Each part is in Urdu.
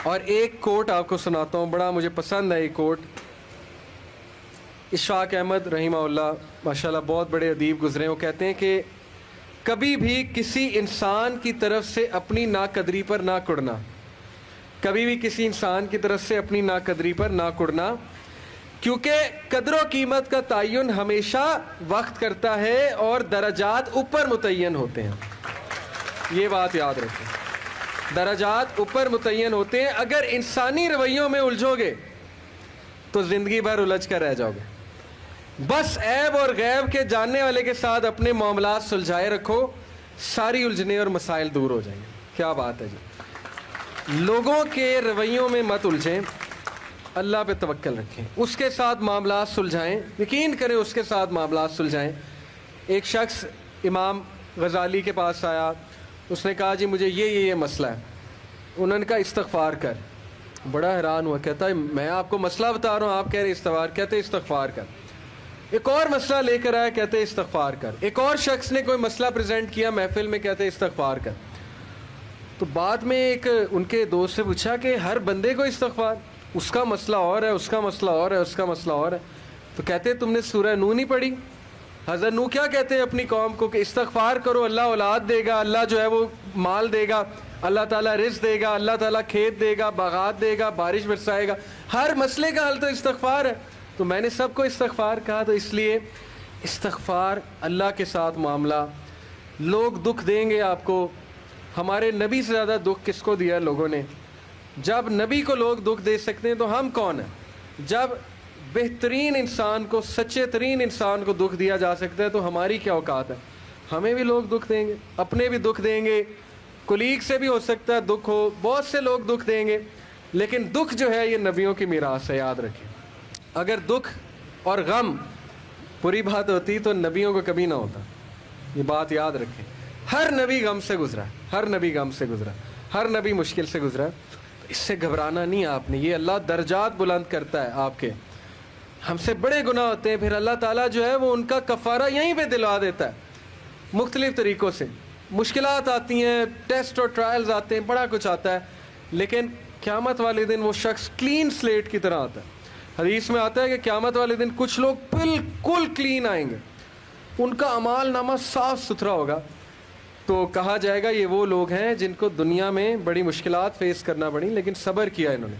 اور ایک کوٹ آپ کو سناتا ہوں، بڑا مجھے پسند ہے یہ کوٹ. اشفاق احمد رحمہ اللہ ماشاءاللہ بہت بڑے ادیب گزرے ہیں، وہ کہتے ہیں کہ کبھی بھی کسی انسان کی طرف سے اپنی ناقدری پر نہ کڑنا، کبھی بھی کسی انسان کی طرف سے اپنی ناقدری پر نہ کڑنا، کیونکہ قدر و قیمت کا تعین ہمیشہ وقت کرتا ہے اور درجات اوپر متعین ہوتے ہیں. یہ بات یاد رکھیں، درجات اوپر متعین ہوتے ہیں. اگر انسانی رویوں میں الجھو گے تو زندگی بھر الجھ کر رہ جاؤ گے. بس عیب اور غیب کے جاننے والے کے ساتھ اپنے معاملات سلجھائے رکھو، ساری الجھنے اور مسائل دور ہو جائیں گے. کیا بات ہے جی. لوگوں کے رویوں میں مت الجھیں، اللہ پہ توکل رکھیں، اس کے ساتھ معاملات سلجھائیں، یقین کریں اس کے ساتھ معاملات سلجھائیں. ایک شخص امام غزالی کے پاس آیا، اس نے کہا جی مجھے یہ مسئلہ ہے. انہوں نے کہا استغفار کر. بڑا حیران ہوا، کہتا ہے میں آپ کو مسئلہ بتا رہا ہوں، آپ کہہ رہے استغفار. کہتے استغفار کر. ایک اور مسئلہ لے کر آیا، کہتے استغفار کر. ایک اور شخص نے کوئی مسئلہ پریزنٹ کیا محفل میں، کہتے استغفار کر. تو بعد میں ایک ان کے دوست سے پوچھا کہ ہر بندے کو استغفار، اس کا مسئلہ اور ہے، اس کا مسئلہ اور ہے، اس کا مسئلہ اور ہے. تو کہتے تم نے سورہ نوح نہیں پڑھی؟ حضرت نوح کیا کہتے ہیں اپنی قوم کو کہ استغفار کرو، اللہ اولاد دے گا، اللہ جو ہے وہ مال دے گا، اللہ تعالیٰ رزق دے گا، اللہ تعالیٰ کھیت دے گا، باغات دے گا، بارش برسائے گا. ہر مسئلے کا حل تو استغفار ہے. تو میں نے سب کو استغفار کہا. تو اس لیے استغفار، اللہ کے ساتھ معاملہ. لوگ دکھ دیں گے آپ کو. ہمارے نبی سے زیادہ دکھ کس کو دیا لوگوں نے؟ جب نبی کو لوگ دکھ دے سکتے ہیں تو ہم کون ہیں؟ جب بہترین انسان کو، سچے ترین انسان کو دکھ دیا جا سکتا ہے تو ہماری کیا اوقات ہے؟ ہمیں بھی لوگ دکھ دیں گے، اپنے بھی دکھ دیں گے، کولیگ سے بھی ہو سکتا ہے دکھ ہو، بہت سے لوگ دکھ دیں گے. لیکن دکھ جو ہے یہ نبیوں کی میراث ہے، یاد رکھیں. اگر دکھ اور غم بری بات ہوتی تو نبیوں کو کبھی نہ ہوتا. یہ بات یاد رکھیں. ہر نبی غم سے گزرا، ہر نبی غم سے گزرا، ہر نبی مشکل سے گزرا. اس سے گھبرانا نہیں آپ نے. یہ اللہ درجات بلند کرتا ہے آپ کے. ہم سے بڑے گناہ ہوتے ہیں، پھر اللہ تعالیٰ جو ہے وہ ان کا کفارہ یہیں پہ دلوا دیتا ہے مختلف طریقوں سے. مشکلات آتی ہیں، ٹیسٹ اور ٹرائلز آتے ہیں، بڑا کچھ آتا ہے، لیکن قیامت والے دن وہ شخص کلین سلیٹ کی طرح آتا ہے. حدیث میں آتا ہے کہ قیامت والے دن کچھ لوگ بالکل کلین آئیں گے، ان کا اعمال نامہ صاف ستھرا ہوگا. تو کہا جائے گا یہ وہ لوگ ہیں جن کو دنیا میں بڑی مشکلات فیس کرنا پڑی لیکن صبر کیا انہوں نے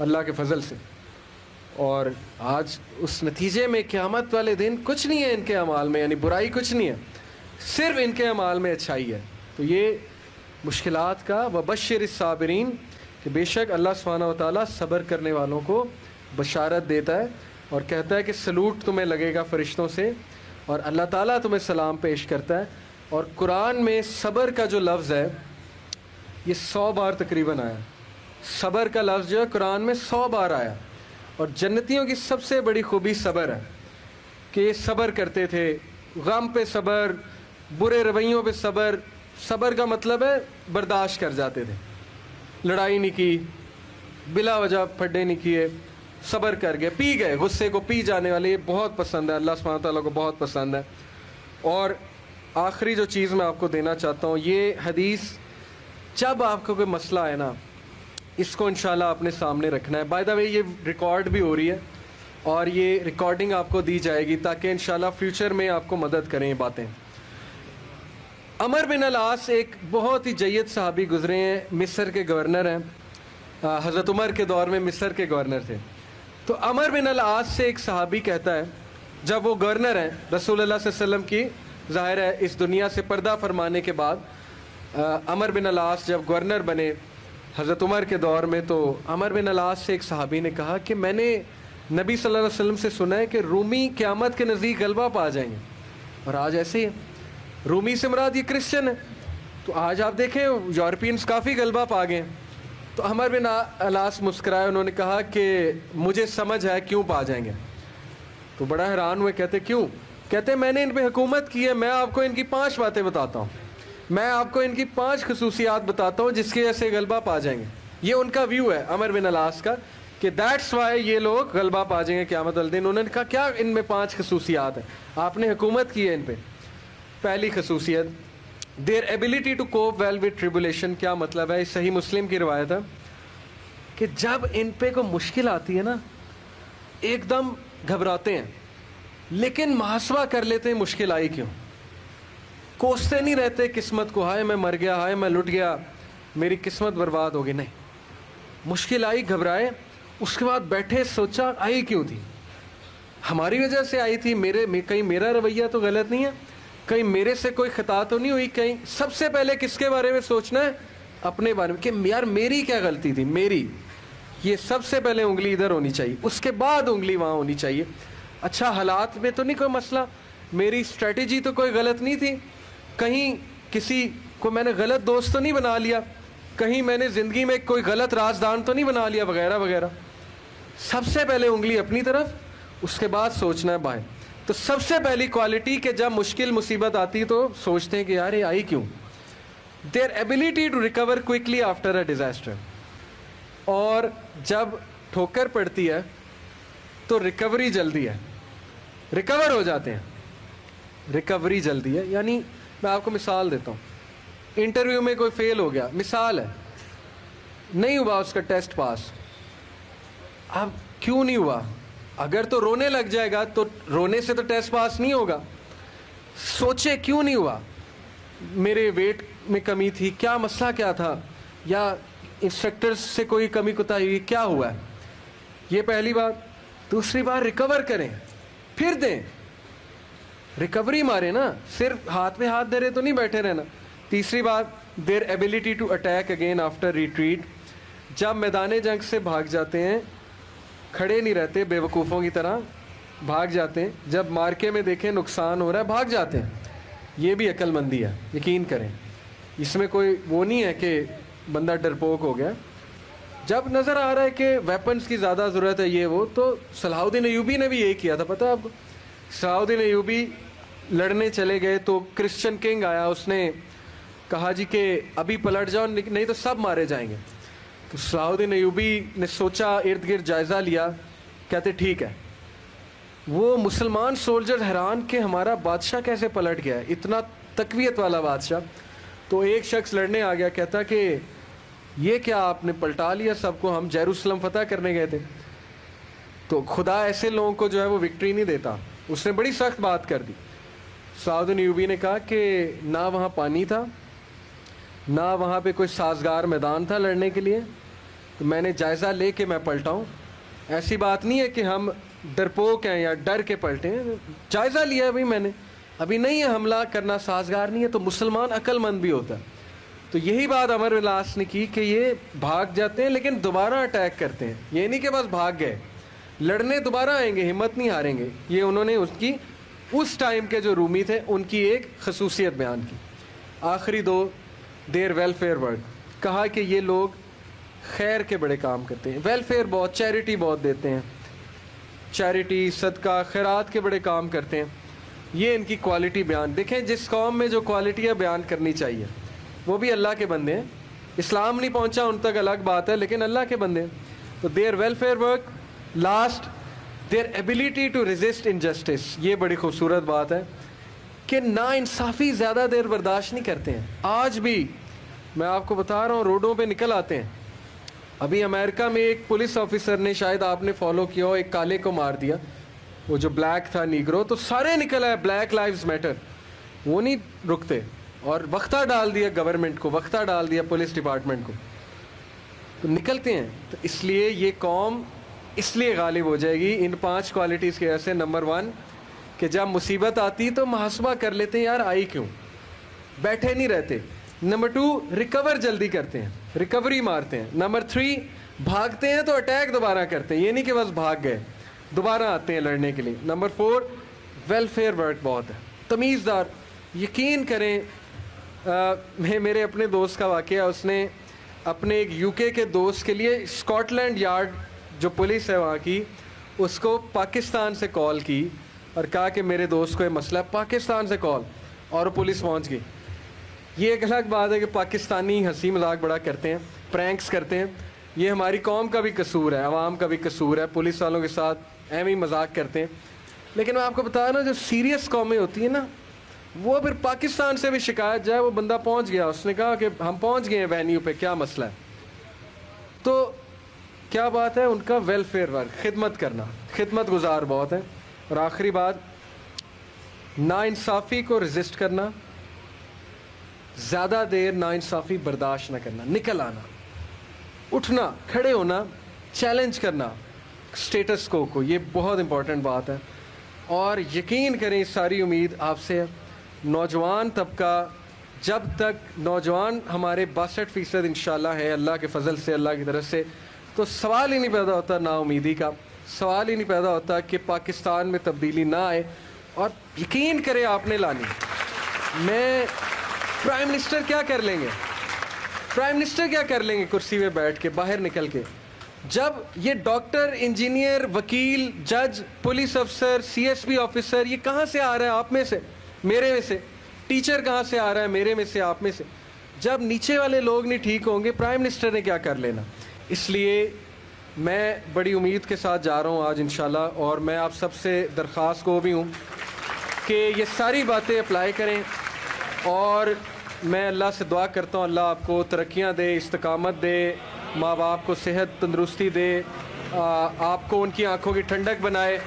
اللہ کے فضل سے. اور آج اس نتیجے میں قیامت والے دن کچھ نہیں ہے ان کے اعمال میں، یعنی برائی کچھ نہیں ہے، صرف ان کے اعمال میں اچھائی ہے. تو یہ مشکلات کا وبشر الصابرین کہ بے شک اللہ سبحانہ و تعالیٰ صبر کرنے والوں کو بشارت دیتا ہے اور کہتا ہے کہ سلوٹ تمہیں لگے گا فرشتوں سے اور اللہ تعالیٰ تمہیں سلام پیش کرتا ہے. اور قرآن میں صبر کا جو لفظ ہے یہ 100 بار تقریباً آیا. صبر کا لفظ جو ہے قرآن میں 100 بار آیا. اور جنتیوں کی سب سے بڑی خوبی صبر ہے کہ یہ صبر کرتے تھے. غم پہ صبر، برے رویوں پہ صبر. صبر کا مطلب ہے برداشت کر جاتے تھے، لڑائی نہیں کی، بلا وجہ پھڈے نہیں کیے، صبر کر گئے، پی گئے، غصے کو پی جانے والے. یہ بہت پسند ہے، اللہ سبحانہ تعالیٰ کو بہت پسند ہے. اور آخری جو چیز میں آپ کو دینا چاہتا ہوں، یہ حدیث جب آپ کو کوئی مسئلہ ہے نا اس کو انشاءاللہ اپنے سامنے رکھنا ہے. بائی دا وے یہ ریکارڈ بھی ہو رہی ہے اور یہ ریکارڈنگ آپ کو دی جائے گی تاکہ انشاءاللہ فیوچر میں آپ کو مدد کریں یہ باتیں. عمر بن العاص ایک بہت ہی جید صحابی گزرے ہیں، مصر کے گورنر ہیں، حضرت عمر کے دور میں مصر کے گورنر تھے. تو عمر بن العاص سے ایک صحابی کہتا ہے، جب وہ گورنر ہیں رسول اللہ صلی اللہ علیہ وسلم کی ظاہر ہے اس دنیا سے پردہ فرمانے کے بعد، عمر بن العاص جب گورنر بنے حضرت عمر کے دور میں، تو عمر بن العاص سے ایک صحابی نے کہا کہ میں نے نبی صلی اللہ علیہ وسلم سے سنا ہے کہ رومی قیامت کے نزدیک غلبہ پا جائیں گے. اور آج ایسے ہی ہے. رومی سے مراد یہ کرسچن ہے، تو آج آپ دیکھیں یورپینس کافی غلبہ پا گئے ہیں. تو عمر بن العاص مسکرائے، انہوں نے کہا کہ مجھے سمجھ ہے کیوں پا جائیں گے. تو بڑا حیران ہوئے، کہتے کیوں؟ کہتے میں نے ان پہ حکومت کی ہے، میں آپ کو ان کی 5 باتیں بتاتا ہوں، میں آپ کو ان کی 5 خصوصیات بتاتا ہوں جس کی وجہ سے غلبہ پا جائیں گے. یہ ان کا ویو ہے عمر بن العاص کا کہ دیٹس وائی یہ لوگ غلبہ پا جائیں گے قیامت والے دن. انہوں نے کہا کیا ان میں 5 خصوصیات ہیں؟ آپ نے حکومت کی ہے ان پہ. پہلی خصوصیت their ability to cope well with tribulation. کیا مطلب ہے؟ صحیح مسلم کی روایت ہے. کہ جب ان پہ کوئی مشکل آتی ہے نا ایک دم گھبراتے ہیں, لیکن محاسبہ کر لیتے ہیں مشکل آئی کیوں, کوستے نہیں رہتے قسمت کو, ہائے میں مر گیا, ہائے میں لٹ گیا, میری قسمت برباد ہو گئی. نہیں, مشکل آئی, گھبرائے, اس کے بعد بیٹھے سوچا آئی کیوں تھی, ہماری وجہ سے آئی تھی, کہیں میرا رویہ تو غلط نہیں ہے, کہیں میرے سے کوئی خطا تو نہیں ہوئی, کہیں سب سے پہلے کس کے بارے میں سوچنا ہے, اپنے بارے میں, کہ یار میری کیا غلطی تھی, میری, یہ سب سے پہلے انگلی ادھر ہونی چاہیے, اس کے بعد انگلی وہاں ہونی چاہیے. اچھا حالات میں تو نہیں کوئی مسئلہ, میری اسٹریٹجی تو کوئی غلط نہیں تھی, کہیں کسی کو میں نے غلط دوست تو نہیں بنا لیا, کہیں میں نے زندگی میں کوئی غلط رازدان تو نہیں بنا لیا, وغیرہ وغیرہ. سب سے پہلے انگلی اپنی طرف, اس کے بعد سوچنا ہے بائیں. تو سب سے پہلی کوالٹی کہ جب مشکل مصیبت آتی تو سوچتے ہیں کہ یار یہ آئی کیوں. Their ability to recover quickly after a disaster. اور جب ٹھوکر پڑتی ہے تو ریکوری جلدی ہے, ریکور ہو جاتے ہیں, ریکوری جلدی ہے. یعنی میں آپ کو مثال دیتا ہوں, انٹرویو میں کوئی فیل ہو گیا, مثال ہے, نہیں ہوا اس کا ٹیسٹ پاس. اب کیوں نہیں ہوا, اگر تو رونے لگ جائے گا تو رونے سے تو ٹیسٹ پاس نہیں ہوگا. سوچے کیوں نہیں ہوا, میرے ویٹ میں کمی تھی, کیا مسئلہ کیا تھا, یا انسٹرکٹر سے کوئی کمی کوتاہی ہوئی, کیا ہوا ہے. یہ پہلی بات. دوسری بار ریکور کریں, پھر دیں, ریکوری مارے نا, صرف ہاتھ پہ ہاتھ دھرے تو نہیں بیٹھے رہنا. تیسری بات, their ability to attack again after retreat. جب میدان جنگ سے بھاگ جاتے ہیں, کھڑے نہیں رہتے بے وقوفوں کی طرح, بھاگ جاتے ہیں. جب مارکے میں دیکھیں نقصان ہو رہا ہے, بھاگ جاتے ہیں. یہ بھی عقل مندی ہے, یقین کریں, اس میں کوئی وہ نہیں ہے کہ بندہ ڈرپوک ہو گیا. جب نظر آ رہا ہے کہ ویپنز کی زیادہ ضرورت ہے یہ وہ, تو صلاح الدین ایوبی نے بھی یہی کیا تھا, پتہ ہے آپ کو. صلاح الدین ایوبی لڑنے چلے گئے تو کرسچن کنگ آیا, اس نے کہا جی کہ ابھی پلٹ جاؤ نہیں تو سب مارے جائیں گے. تو صلاح الدین ایوبی نے سوچا, ارد گرد جائزہ لیا, کہتے ٹھیک ہے. وہ مسلمان سولجر حیران کہ ہمارا بادشاہ کیسے پلٹ گیا ہے, اتنا تقویت والا بادشاہ. تو ایک شخص لڑنے آ گیا, کہتا کہ یہ کیا آپ نے پلٹا لیا سب کو, ہم یروشلم فتح کرنے گئے تھے. تو خدا ایسے لوگوں کو جو ہے وہ وکٹری نہیں دیتا. اس نے بڑی سخت بات کر دی. صلاح الدین ایوبی نے کہا کہ نہ وہاں پانی تھا, نہ وہاں پہ کوئی سازگار میدان تھا لڑنے کے لیے, تو میں نے جائزہ لے کے میں پلٹا ہوں. ایسی بات نہیں ہے کہ ہم ڈرپوک ہیں یا ڈر کے پلٹے ہیں, جائزہ لیا ہے بھائی میں نے, ابھی نہیں ہے حملہ کرنا سازگار نہیں ہے. تو مسلمان عقل مند بھی ہوتا ہے. تو یہی بات عمر بن العاص نے کی کہ یہ بھاگ جاتے ہیں لیکن دوبارہ اٹیک کرتے ہیں. یہ نہیں کہ بس بھاگ گئے, لڑنے دوبارہ آئیں گے, ہمت نہیں ہاریں گے. یہ انہوں نے اس ٹائم کے جو رومی تھے ان کی ایک خصوصیت بیان کی. آخری دو, دیر ویلفیئر ورک. کہا کہ یہ لوگ خیر کے بڑے کام کرتے ہیں, ویلفیئر بہت, چیریٹی بہت دیتے ہیں, چیریٹی صدقہ خیرات کے بڑے کام کرتے ہیں. یہ ان کی کوالٹی بیان. دیکھیں جس قوم میں جو کوالٹیاں بیان کرنی چاہیے, وہ بھی اللہ کے بندے ہیں. اسلام نہیں پہنچا ان تک الگ بات ہے, لیکن اللہ کے بندے ہیں. تو their welfare work. Last, their ability to resist injustice. یہ بڑی خوبصورت بات ہے کہ نا انصافی زیادہ دیر برداشت نہیں کرتے ہیں. آج بھی میں آپ کو بتا رہا ہوں, روڈوں پہ نکل آتے ہیں. ابھی امریکہ میں ایک پولیس آفیسر نے, شاید آپ نے فالو کیا ہو, ایک کالے کو مار دیا, وہ جو بلیک تھا نیگرو, تو سارے نکل آئے بلیک لائیوز میٹر. وہ نہیں رکتے, اور وقتہ ڈال دیا گورنمنٹ کو, وقتہ ڈال دیا پولیس ڈپارٹمنٹ کو, تو نکلتے ہیں. تو اس لیے یہ قوم اس لیے غالب ہو جائے گی ان 5 کوالٹیز کی وجہ سے. نمبر 1 کہ جب مصیبت آتی تو محاسبہ کر لیتے ہیں, یار آئی کیوں, بیٹھے نہیں رہتے. نمبر 2 ریکور جلدی کرتے ہیں, ریکوری مارتے ہیں. نمبر 3 بھاگتے ہیں تو اٹیک دوبارہ کرتے ہیں, یہ نہیں کہ بس بھاگ گئے, دوبارہ آتے ہیں لڑنے کے لیے. نمبر 4 ویلفیئر ورک بہت ہے, تمیزدار. یقین کریں, میرے اپنے دوست کا واقعہ, اس نے اپنے ایک یو کے دوست کے لیے اسکاٹ لینڈ یارڈ جو پولیس ہے وہاں کی, اس کو پاکستان سے کال کی اور کہا کہ میرے دوست کو یہ مسئلہ ہے. پاکستان سے کال, اور پولیس پہنچ گئی. یہ ایک الگ بات ہے کہ پاکستانی ہنسی مذاق بڑا کرتے ہیں, پرینکس کرتے ہیں. یہ ہماری قوم کا بھی قصور ہے, عوام کا بھی قصور ہے, پولیس والوں کے ساتھ ایویں ہی مذاق کرتے ہیں. لیکن میں آپ کو بتا رہا ہوں, جو سیریس قومیں ہوتی ہیں نا, وہ پھر پاکستان سے بھی شکایت جائے, وہ بندہ پہنچ گیا, اس نے کہا کہ ہم پہنچ گئے ہیں وینیو پہ, کیا مسئلہ ہے. تو کیا بات ہے ان کا ویلفیئر ورک, خدمت کرنا, خدمت گزار بہت ہیں. اور آخری بات, ناانصافی کو رزسٹ کرنا, زیادہ دیر ناانصافی برداشت نہ کرنا, نکل آنا, اٹھنا, کھڑے ہونا, چیلنج کرنا اسٹیٹس کو, یہ بہت امپورٹنٹ بات ہے. اور یقین کریں ساری امید آپ سے ہے. نوجوان طبقہ, جب تک نوجوان ہمارے 62% انشاءاللہ ہے اللہ کے فضل سے, اللہ کی طرف سے, تو سوال ہی نہیں پیدا ہوتا نا امیدی کا, سوال ہی نہیں پیدا ہوتا کہ پاکستان میں تبدیلی نہ آئے. اور یقین کریں آپ نے لانی. میں پرائم منسٹر کیا کر لیں گے, پرائم منسٹر کیا کر لیں گے کرسی پہ بیٹھ کے باہر نکل کے, جب یہ ڈاکٹر, انجینئر, وکیل, جج, پولیس افسر, سی ایس پی آفیسر, یہ کہاں سے آ رہا ہے آپ میں سے, میرے میں سے, ٹیچر کہاں سے آ رہا ہے میرے میں سے, آپ میں سے, جب نیچے والے لوگ نہیں ٹھیک ہوں گے پرائم منسٹر نے کیا کر لینا. اس لیے میں بڑی امید کے ساتھ جا رہا ہوں آج انشاءاللہ, اور میں آپ سب سے درخواست کو بھی ہوں کہ یہ ساری باتیں اپلائی کریں. اور میں اللہ سے دعا کرتا ہوں اللہ آپ کو ترقیاں دے, استقامت دے, ماں باپ کو صحت تندرستی دے, آپ کو ان کی آنکھوں کی ٹھنڈک بنائے,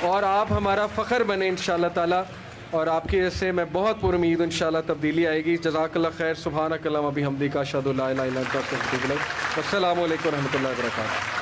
اور آپ ہمارا فخر بنے انشاءاللہ تعالیٰ. اور آپ کی وجہ سے میں بہت پر امید ہوں انشاءاللہ تبدیلی آئے گی. جزاک اللہ خیر. سبحانک اللہم و بحمدک اشہد ان لا الہ الا انت استغفرک. السلام علیکم و رحمۃ اللہ وبرکاتہ.